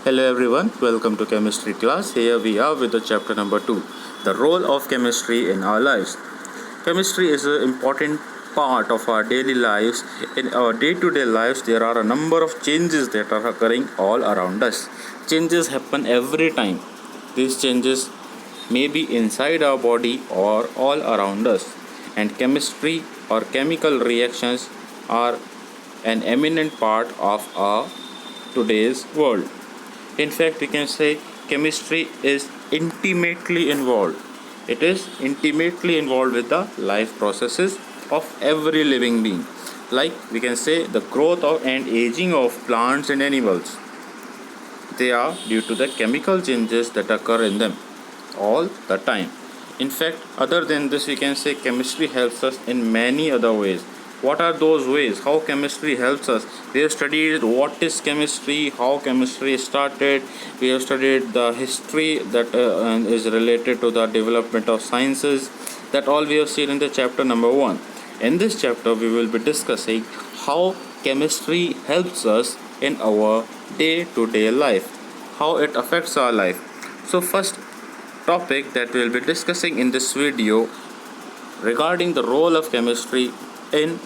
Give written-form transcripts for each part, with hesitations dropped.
Hello everyone, welcome to chemistry class. Here we are with the chapter number 2, the role of chemistry in our lives. Chemistry is an important part of our daily lives. In our day-to-day lives, there are a number of changes that are occurring all around us. Changes happen every time. These changes may be inside our body or all around us. And chemistry or chemical reactions are an eminent part of our today's world. In fact, we can say chemistry is intimately involved. It is intimately involved with the life processes of every living being. Like we can say the growth of and aging of plants and animals. They are due to the chemical changes that occur in them all the time. In fact, other than this, we can say chemistry helps us in many other ways. What are those ways? How chemistry helps us? We have studied what is chemistry, how chemistry started. We have studied the history that is related to the development of sciences. That all we have seen in the chapter number 1. In this chapter, we will be discussing how chemistry helps us in our day-to-day life, how it affects our life. So first topic that we will be discussing in this video regarding the role of chemistry in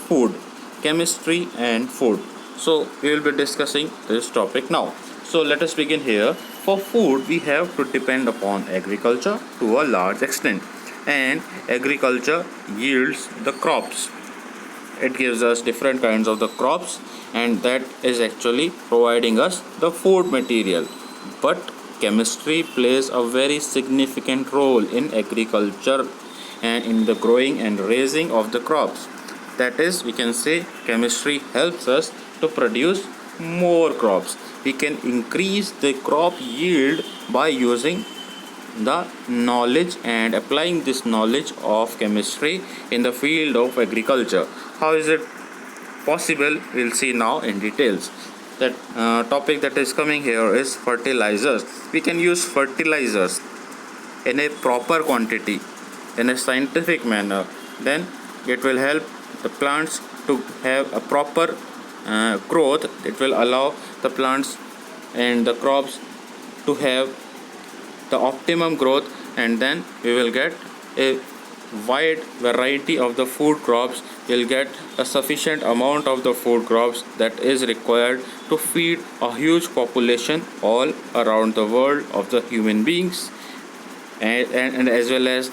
food, chemistry and food. So we will be discussing this topic now. So let us begin here. For food, we have to depend upon agriculture to a large extent, and agriculture yields the crops. It gives us different kinds of the crops, and that is actually providing us the food material. But chemistry plays a very significant role in agriculture and in the growing and raising of the crops. That is, we can say chemistry helps us to produce more crops. We can increase the crop yield by using the knowledge and applying this knowledge of chemistry in the field of agriculture. How is it possible? We'll see now in details. That topic that is coming here is fertilizers. We can use fertilizers in a proper quantity, in a scientific manner. Then it will help the plants to have a proper growth. It will allow the plants and the crops to have the optimum growth, and then we will get a wide variety of the food crops. We'll get a sufficient amount of the food crops that is required to feed a huge population all around the world of the human beings, and as well as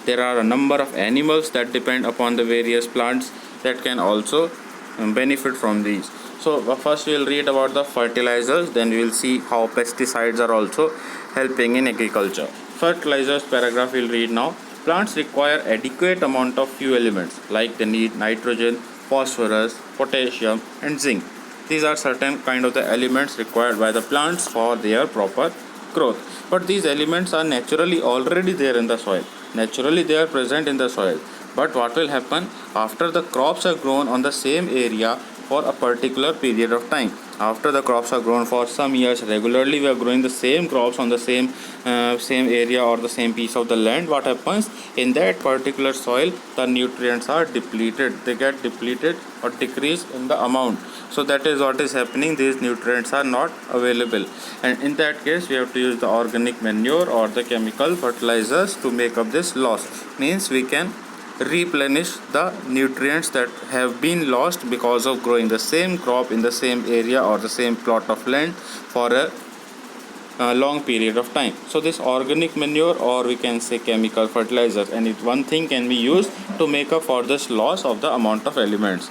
there are a number of animals that depend upon the various plants that can also benefit from these. So first we will read about the fertilizers, then we will see how pesticides are also helping in agriculture. Fertilizers paragraph we will read now. Plants require adequate amount of few elements, like they need nitrogen, phosphorus, potassium and zinc. These are certain kind of the elements required by the plants for their proper growth. But these elements are naturally already there in the soil. Naturally they are present in the soil. But what will happen after the crops are grown on the same area for a particular period of time? After the crops are grown for some years, regularly we are growing the same crops on the same area or the same piece of the land. What happens in that particular soil? The nutrients are depleted. They get depleted or decrease in the amount. So that is what is happening. These nutrients are not available, and in that case we have to use the organic manure or the chemical fertilizers to make up this loss. Means we can replenish the nutrients that have been lost because of growing the same crop in the same area or the same plot of land for a long period of time. So this organic manure, or we can say chemical fertilizers, and one thing can be used to make up for this loss of the amount of elements.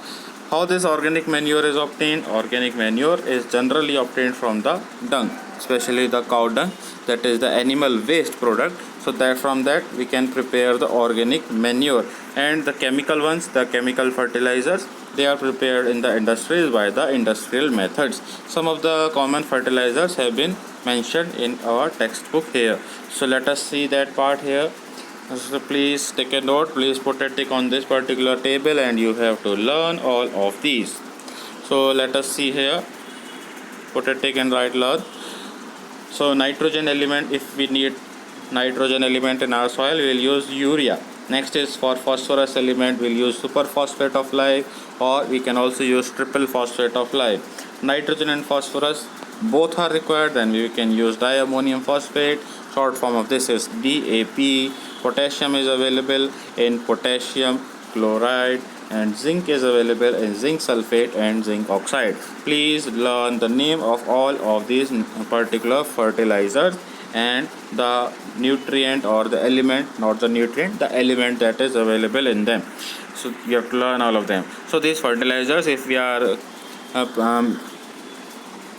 How this organic manure is obtained? Organic manure is generally obtained from the dung, especially the cow dung, that is the animal waste product. So that from that we can prepare the organic manure. And the chemical ones, the chemical fertilizers, they are prepared in the industries by the industrial methods. Some of the common fertilizers have been mentioned in our textbook here. So let us see that part here. So please take a note, please put a tick on this particular table, and you have to learn all of these. So let us see here, put a tick and write learn. So nitrogen element, if we need nitrogen element in our soil, we will use urea. Next is for phosphorus element, we will use superphosphate of lime, or we can also use triple phosphate of lime. Nitrogen and phosphorus both are required, then we can use diammonium phosphate. Short form of this is DAP. Potassium is available in potassium chloride, and zinc is available in zinc sulfate and zinc oxide. Please learn the name of all of these particular fertilizers and the nutrient or the element, not the nutrient, the element that is available in them. So you have to learn all of them. So these fertilizers, if we are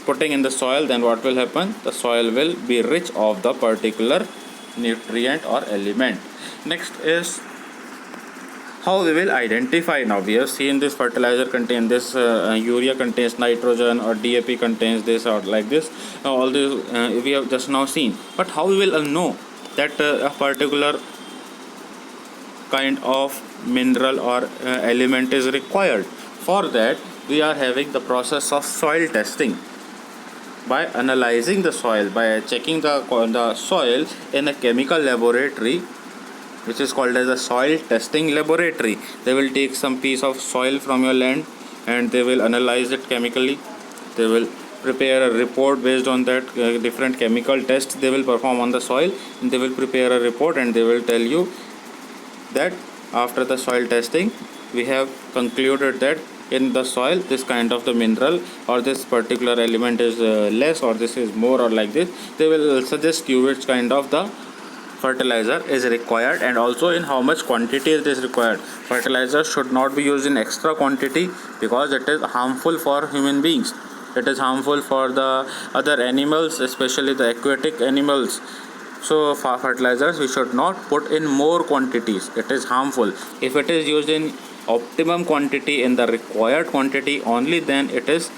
putting in the soil, then what will happen? The soil will be rich of the particular nutrient or element. Next is how we will identify. Now we have seen this fertilizer contain this, urea contains nitrogen, or DAP contains this, or like this. All this we have just now seen. But how we will know that a particular kind of mineral or element is required? For that, we are having the process of soil testing. By analyzing the soil, by checking the soil in a chemical laboratory, which is called as a soil testing laboratory. They will take some piece of soil from your land and they will analyze it chemically. They will prepare a report based on that different chemical tests they will perform on the soil, and they will prepare a report and they will tell you that after the soil testing we have concluded that in the soil this kind of the mineral or this particular element is less, or this is more, or like this. They will suggest you which kind of the fertilizer is required, and also in how much quantity it is required. Fertilizer should not be used in extra quantity because it is harmful for human beings. It is harmful for the other animals, especially the aquatic animals. So for fertilizers we should not put in more quantities. It is harmful. If it is used in optimum quantity, in the required quantity only, then it is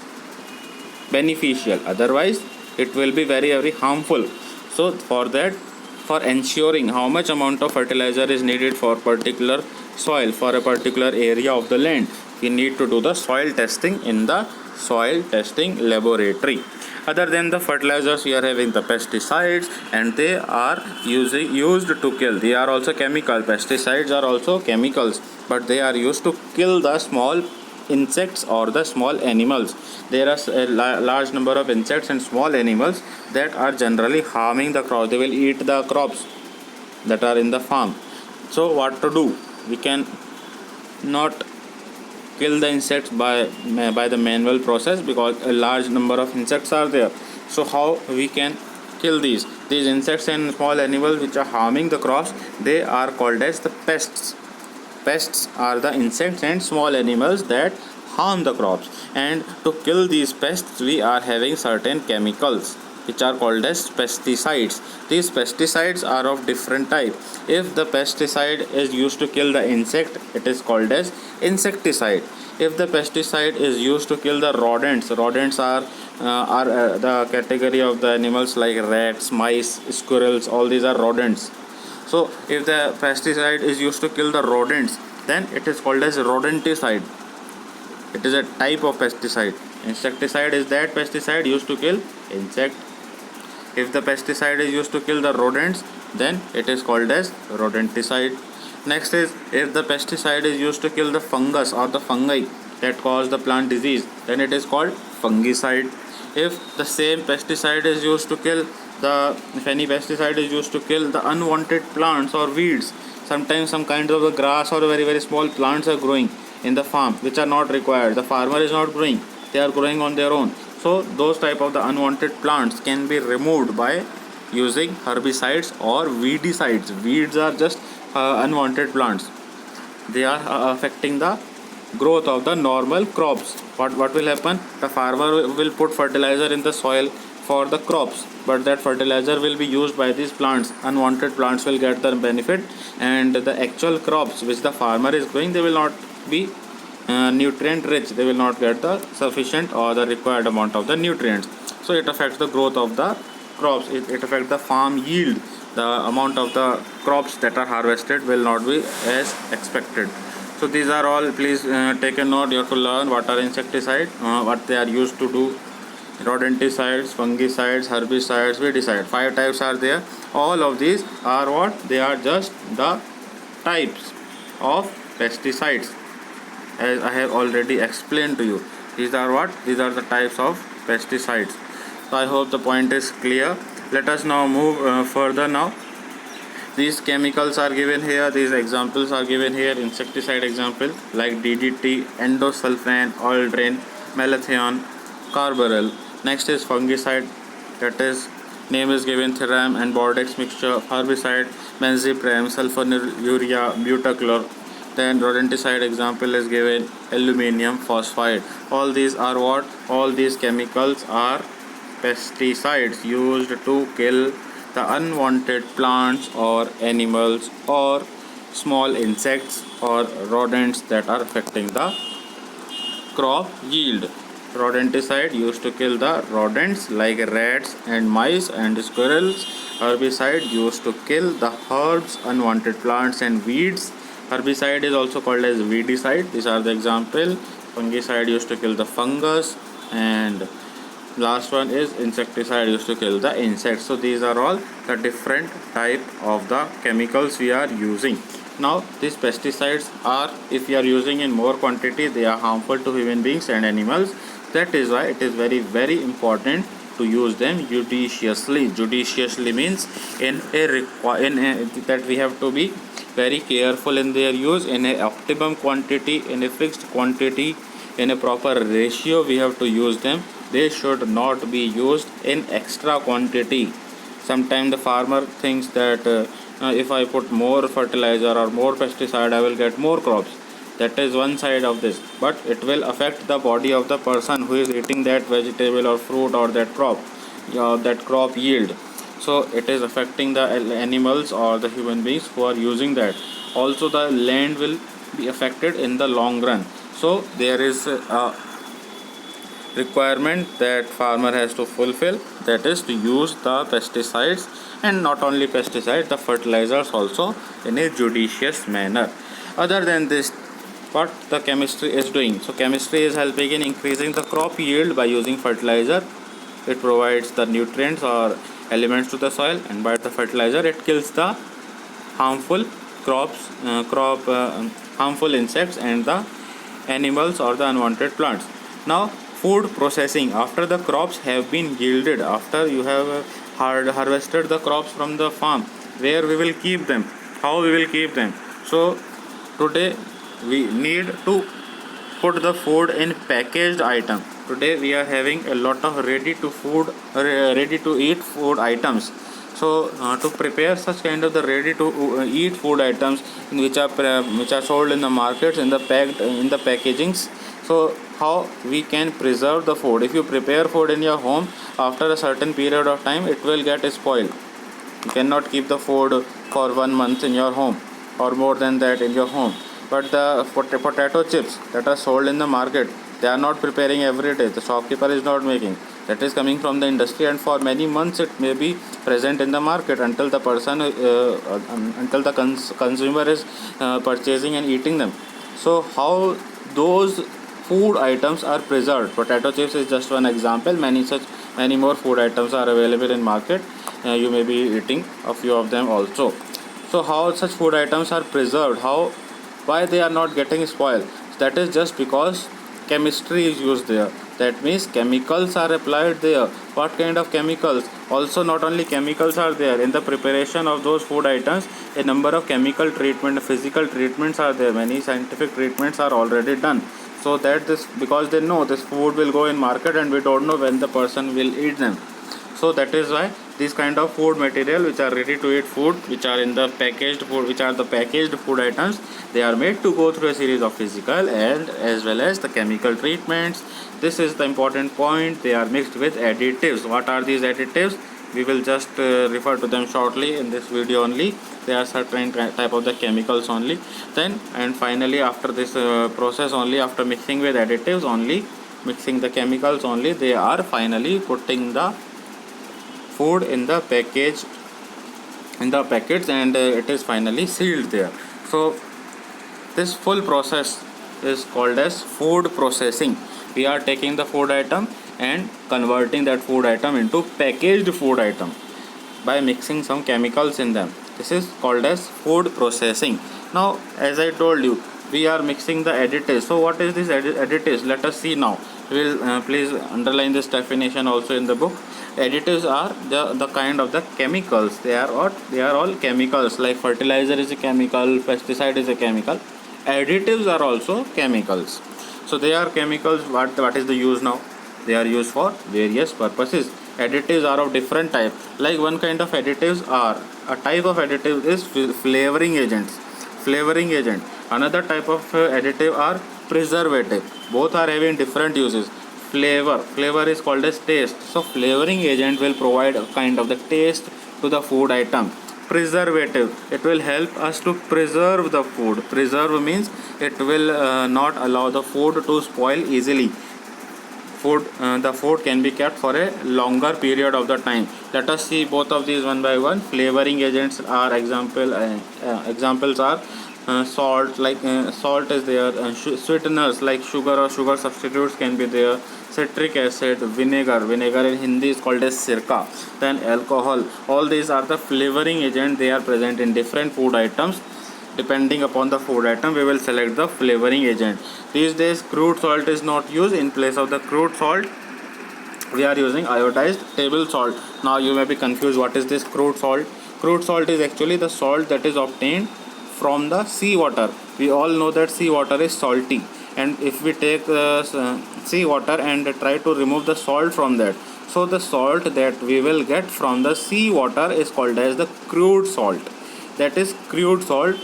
beneficial. Otherwise it will be very, very harmful. So for that, for ensuring how much amount of fertilizer is needed for particular soil, for a particular area of the land, we need to do the soil testing in the soil testing laboratory. Other than the fertilizers, we are having the pesticides, and they are used to kill. They are also chemical. Pesticides are also chemicals, but they are used to kill the small insects or the small animals. There are a large number of insects and small animals that are generally harming the crops. They will eat the crops that are in the farm. So what to do? We can not kill the insects by the manual process because a large number of insects are there. So how we can kill these insects and small animals which are harming the crops? They are called as the pests. Pests are the insects and small animals that harm the crops, and to kill these pests we are having certain chemicals which are called as pesticides. These pesticides are of different type. If the pesticide is used to kill the insect, it is called as insecticide. If the pesticide is used to kill the rodents are the category of the animals like rats, mice, squirrels. All these are rodents. So if the pesticide is used to kill the rodents, then it is called as rodenticide. It is a type of pesticide. Insecticide is that pesticide used to kill insect. If the pesticide is used to kill the rodents, then it is called as rodenticide. Next is, if the pesticide is used to kill the fungus or the fungi that cause the plant disease, then it is called fungicide. If the same pesticide is used to kill if any pesticide is used to kill the unwanted plants or weeds, sometimes some kinds of the grass or very, very small plants are growing in the farm which are not required. The farmer is not growing, they are growing on their own. So those type of the unwanted plants can be removed by using herbicides or weedicides. Weeds are just unwanted plants. They are affecting the growth of the normal crops. What will happen? The farmer will put fertilizer in the soil for the crops, but that fertilizer will be used by these plants. Unwanted plants will get the benefit, and the actual crops which the farmer is growing, they will not be nutrient rich. They will not get the sufficient or the required amount of the nutrients. So it affects the growth of the crops. It affects the farm yield. The amount of the crops that are harvested will not be as expected. So these are all. Please take a note. You have to learn what are insecticides, what they are used to do. Rodenticides, fungicides, herbicides, weedicides. 5 types are there. All of these are what? They are just the types of pesticides, as I have already explained to you. These are what? These are the types of pesticides. So I hope the point is clear. Let us now move further now. These chemicals are given here, these examples are given here. Insecticide example like DDT, endosulfan, aldrin, malathion, carbaryl. Next is fungicide, that is name is given thiram and bordex mixture. Herbicide benzipram, sulfonylurea, butachlor. Then rodenticide example is given aluminium phosphide. All these are what? All these chemicals are pesticides used to kill the unwanted plants or animals or small insects or rodents that are affecting the crop yield. Rodenticide used to kill the rodents like rats and mice and squirrels. Herbicide used to kill the herbs, unwanted plants and weeds. Herbicide is also called as weedicide. These are the example. Fungicide used to kill the fungus, and last one is insecticide used to kill the insects. So these are all the different type of the chemicals we are using. Now these pesticides are, if we are using in more quantity, they are harmful to human beings and animals. That is why it is very important to use them judiciously. Judiciously means that we have to be very careful in their use, in a optimum quantity, in a fixed quantity, in a proper ratio we have to use them. They should not be used in extra quantity. Sometimes the farmer thinks that if I put more fertilizer or more pesticide I will get more crops. That is one side of this, but it will affect the body of the person who is eating that vegetable or fruit or that crop yield. So it is affecting the animals or the human beings who are using that. Also the land will be affected in the long run. So there is a requirement that farmer has to fulfill, that is to use the pesticides, and not only pesticides, the fertilizers also, in a judicious manner. Other than this, what the chemistry is doing? So chemistry is helping in increasing the crop yield by using fertilizer. It provides the nutrients or elements to the soil, and by the fertilizer it kills the harmful harmful insects and the animals or the unwanted plants. Now food processing. After the crops have been yielded, after you have harvested the crops from the farm, where we will keep them, how we will keep them. So today we need to put the food in packaged item. Today we are having a lot of ready to eat food items. So to prepare such kind of the ready to eat food items which are sold in the markets, in the packagings. So how we can preserve the food? If you prepare food in your home, after a certain period of time it will get spoiled. You cannot keep the food for 1 month in your home or more than that in your home. But the potato chips that are sold in the market, they are not preparing every day. The shopkeeper is not making. That is coming from the industry, and for many months it may be present in the market until the consumer is purchasing and eating them. So how those food items are preserved? Potato chips is just one example. Many more food items are available in market. You may be eating a few of them also. So how such food items are preserved? Why they are not getting spoiled? That is just because chemistry is used there. That means chemicals are applied there. What kind of chemicals? Also not only chemicals are there in the preparation of those food items, a number of chemical treatment, physical treatments are there. Many scientific treatments are already done. So that because they know this food will go in market and we don't know when the person will eat them. So that is why these kind of food material which are ready to eat food, which are in the packaged food, which are the packaged food items, they are made to go through a series of physical and as well as the chemical treatments. This is the important point. They are mixed with additives. What are these additives? We will just refer to them shortly in this video only. They are certain type of the chemicals only. Then and finally, after this process only, after mixing with additives only, mixing the chemicals only, they are finally putting the food in the packets, and it is finally sealed there. So this full process is called as food processing. We are taking the food item and converting that food item into packaged food item by mixing some chemicals in them. This is called as food processing. Now as I told you, we are mixing the additives. So what is this additives? Let us see now. Will please underline this definition also in the book. Additives are the kind of the chemicals. They are what? They are all chemicals. Like fertilizer is a chemical, pesticide is a chemical. Additives are also chemicals. So they are chemicals. What is the use now? They are used for various purposes. Additives are of different type. Like one kind of additives are, a type of additive is flavoring agents. Flavoring agent. Another type of additive are preservative. Both are having different uses. Flavor is called as taste. So flavoring agent will provide a kind of the taste to the food item. Preservative, it will help us to preserve the food. Preserve means it will not allow the food to spoil easily. The food can be kept for a longer period of the time. Let us see both of these one by one. Flavoring agents are examples are salt, like salt is there. Sweeteners like sugar or sugar substitutes can be there. Citric acid, vinegar in Hindi is called as sirka. Then alcohol, all these are the flavoring agent. They are present in different food items. Depending upon the food item, we will select the flavoring agent. These days crude salt is not used. In place of the crude salt, we are using iodized table salt. Now you may be confused, what is this crude salt? Crude salt is actually the salt that is obtained from the sea water. We all know that sea water is salty, and if we take sea water and try to remove the salt from that, so the salt that we will get from the sea water is called as the crude salt. That is crude salt.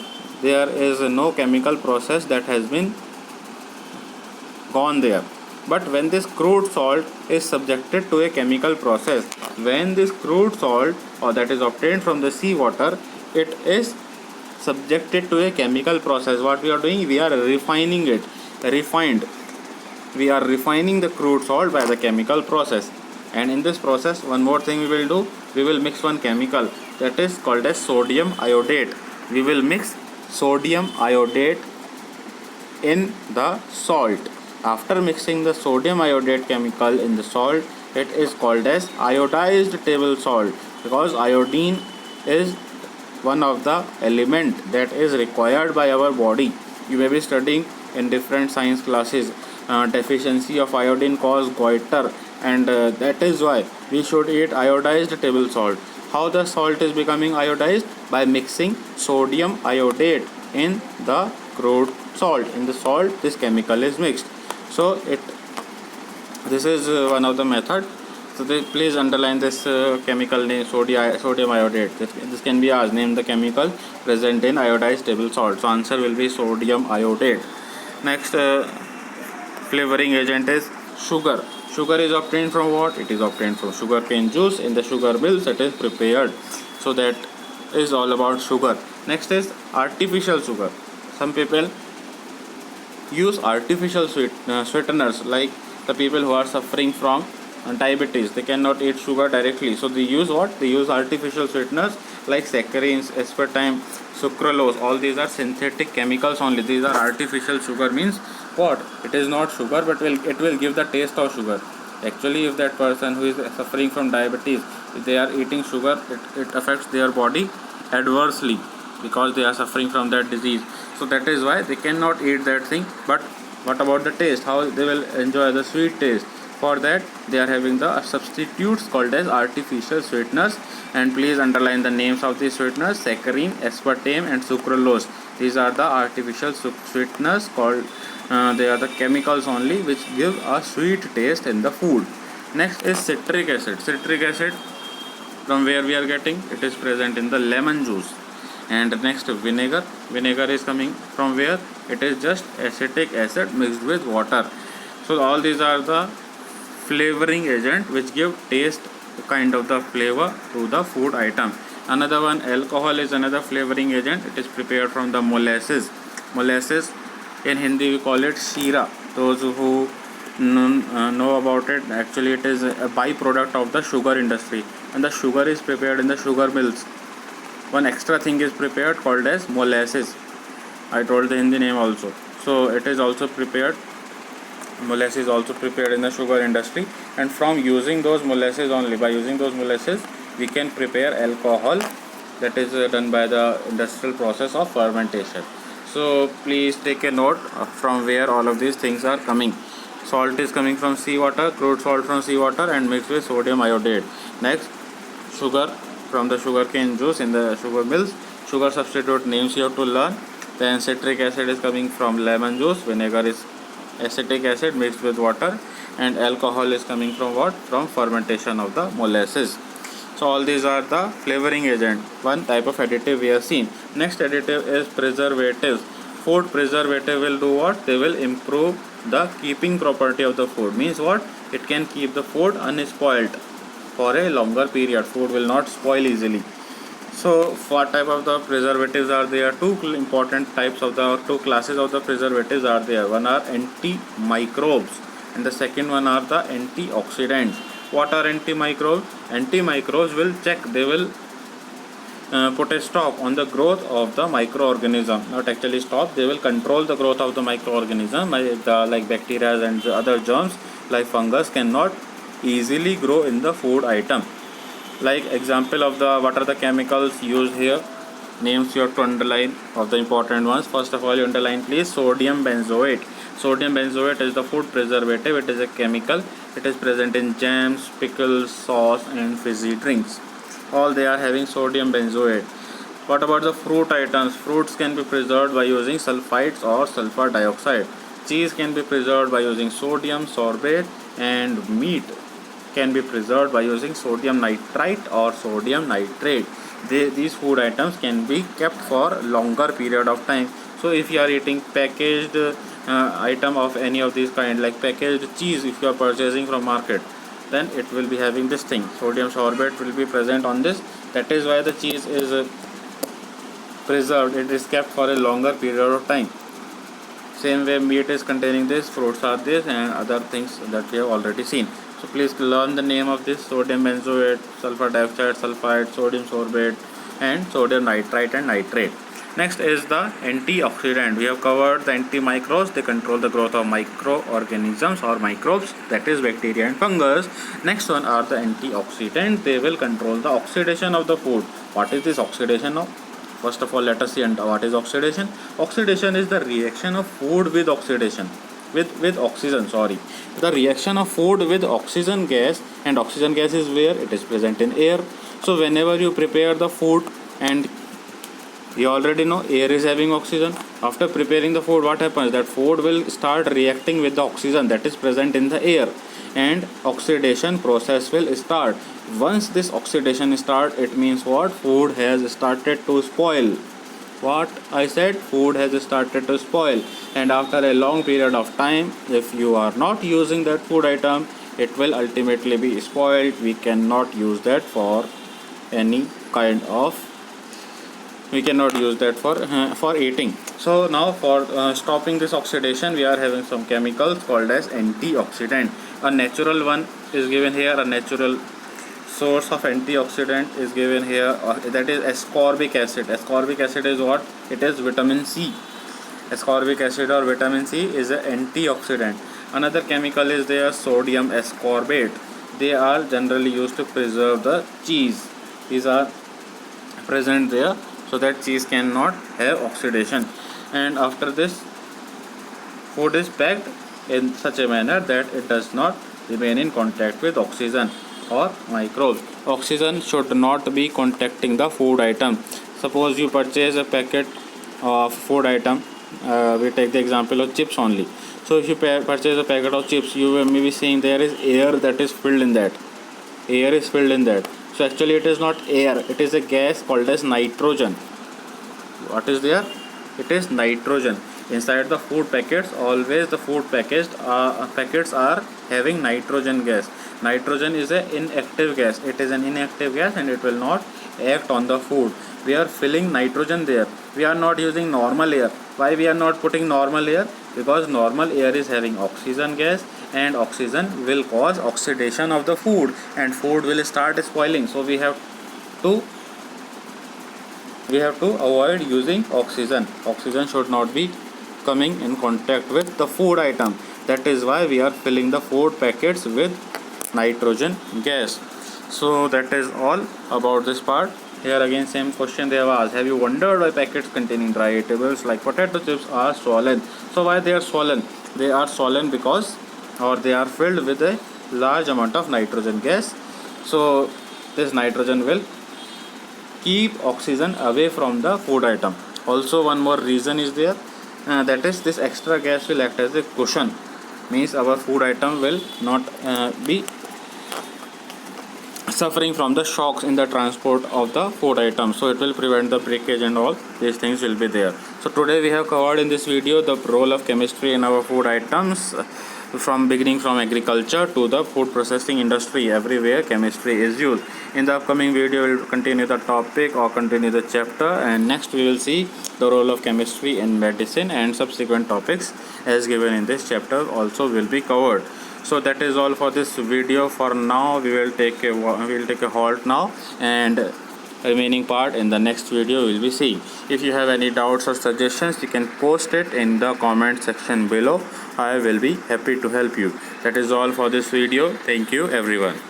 There is no chemical process that has been gone there. But when this crude salt is subjected to a chemical process, when this crude salt or that is obtained from the sea water, it is subjected to a chemical process. What we are doing, we are refining it. We are refining the crude salt by the chemical process. And in this process, one more thing we will do, we will mix one chemical that is called as sodium iodate. We will mix sodium iodate in the salt. After mixing the sodium iodate chemical in the salt, it is called as iodized table salt, because iodine is one of the element that is required by our body. You may be studying in different science classes, deficiency of iodine cause goiter, and that is why we should eat iodized table salt. How the salt is becoming iodized? By mixing sodium iodate in the crude salt. In the salt, this chemical is mixed. So this is one of the method. So please underline this chemical name, sodium iodate. This can be asked, name the chemical present in iodized table salt. So answer will be sodium iodate. Next flavoring agent is sugar. Sugar is obtained from what? It is obtained from sugar cane juice. In the sugar mills it is prepared. So that is all about sugar. Next is artificial sugar. Some people use artificial sweeteners, like the people who are suffering from diabetes. They cannot eat sugar directly, so they use what? They use artificial sweeteners like saccharines, aspartame, sucralose. All these are synthetic chemicals only. These are artificial sugar. Means what? It is not sugar, but it will give the taste of sugar. Actually, if that person who is suffering from diabetes, if they are eating sugar, it affects their body adversely, because they are suffering from that disease. So that is why they cannot eat that thing. But what about the taste? How they will enjoy the sweet taste? For that, they are having the substitutes called as artificial sweeteners. And please underline the names of these sweeteners: saccharin, aspartame, and sucralose. These are the artificial sweeteners called. They are the chemicals only which give a sweet taste in the food. Next is citric acid. Citric acid, from where we are getting? It is present in the lemon juice. And next, vinegar. Vinegar is coming from where? It is just acetic acid mixed with water. So all these are the flavoring agent which give taste, kind of the flavor to the food item. Another one, alcohol, is another flavoring agent. It is prepared from the molasses. Molasses, in Hindi we call it sheera. Those who know about it, actually it is a byproduct of the sugar industry, and the sugar is prepared in the sugar mills. One extra thing is prepared called as molasses. I told the Hindi name also. So it is also prepared. Molasses is also prepared in the sugar industry, and from using those molasses only, by using those molasses, we can prepare alcohol. That is done by the industrial process of fermentation. So please take a note from where all of these things are coming. Salt is coming from seawater, crude salt from seawater and mixed with sodium iodide. Next, sugar from the sugarcane juice in the sugar mills. Sugar substitute names you have to learn. Then citric acid is coming from lemon juice. Vinegar is acetic acid mixed with water, and alcohol is coming from what? From fermentation of the molasses. So all these are the flavoring agent. One type of additive we have seen. Next additive is preservatives. Food preservative will do what? They will improve the keeping property of the food. Means what? It can keep the food unspoiled for a longer period. Food will not spoil easily. So what type of the preservatives are there? Two important types of the two classes of the preservatives are there. One are antimicrobes and the second one are the antioxidants. What are antimicrobes? Antimicrobes will check, they will put a stop on the growth of the microorganism. Not actually stop, they will control the growth of the microorganism. Like bacteria and other germs like fungus cannot easily grow in the food item. Like example of the what are the chemicals used here? Names you have to underline of the important ones. First of all, you underline please sodium benzoate. Sodium benzoate is the food preservative. It is a chemical. It is present in jams, pickles, sauce and fizzy drinks. All they are having sodium benzoate. What about the fruit items? Fruits can be preserved by using sulfites or sulfur dioxide. Cheese can be preserved by using sodium sorbate, and meat can be preserved by using sodium nitrite or sodium nitrate. These food items can be kept for longer period of time. So if you are eating packaged item of any of these kind, like packaged cheese, if you are purchasing from market, then it will be having this thing, sodium sorbate will be present on this. That is why the cheese is preserved, it is kept for a longer period of time. Same way meat is containing this, fruits are this, and other things that we have already seen. So please learn the name of this: sodium benzoate, sulfur dioxide, sulfite, sodium sorbate and sodium nitrite and nitrate. Next is the antioxidant. We have covered the antimicrobes. They control the growth of microorganisms or microbes, that is bacteria and fungus. Next one are the antioxidants. They will control the oxidation of the food. What is this oxidation now? First of all, let us see what is oxidation. Oxidation is the reaction of food with oxidation. With oxygen, the reaction of food with oxygen gas, and oxygen gas is where it is present in air. So whenever you prepare the food, and you already know air is having oxygen, after preparing the food, what happens? That food will start reacting with the oxygen that is present in the air, and oxidation process will start. Once this oxidation start, it means what? Food has started to spoil. What I said, food has started to spoil, and after a long period of time, if you are not using that food item, it will ultimately be spoiled. We cannot use that for any kind of, we cannot use that for eating. So now for stopping this oxidation, we are having some chemicals called as antioxidant. A natural one is given here, a natural source of antioxidant is given here, that is ascorbic acid. Ascorbic acid is what? It is vitamin C. Ascorbic acid or vitamin C is an antioxidant. Another chemical is there, sodium ascorbate. They are generally used to preserve the cheese. These are present there so that cheese cannot have oxidation. And after this, food is packed in such a manner that it does not remain in contact with oxygen or microbes. Oxygen should not be contacting the food item. Suppose you purchase a packet of food item, we take the example of chips only. So if you purchase a packet of chips, you may be seeing there is air that is filled in that. Air is filled in that. So actually it is not air, it is a gas called as nitrogen. What is there? It is nitrogen. Inside the food packets, always the food packets are having nitrogen gas. Nitrogen is an inactive gas. It is an inactive gas and it will not act on the food. We are filling nitrogen there. We are not using normal air. Why we are not putting normal air? Because normal air is having oxygen gas, and oxygen will cause oxidation of the food, and food will start spoiling. So we have to avoid using oxygen. Oxygen should not be coming in contact with the food item. That is why we are filling the food packets with nitrogen gas. So that is all about this part. Here again same question they have asked. Have you wondered why packets containing dry eatables like potato chips are swollen? So why they are swollen? They are swollen because or they are filled with a large amount of nitrogen gas. So this nitrogen will keep oxygen away from the food item. Also one more reason is there, that is this extra gas will act as a cushion, means our food item will not be suffering from the shocks in the transport of the food item, so it will prevent the breakage and all these things will be there. So today we have covered in this video the role of chemistry in our food items, from beginning from agriculture to the food processing industry. Everywhere chemistry is used. In the upcoming video we will continue the topic or continue the chapter, and next we will see the role of chemistry in medicine, and subsequent topics as given in this chapter also will be covered. So that is all for this video. For now we will take a halt now, and remaining part in the next video we will be seeing. If you have any doubts or suggestions, you can post it in the comment section below. I will be happy to help you. That is all for this video. Thank you everyone.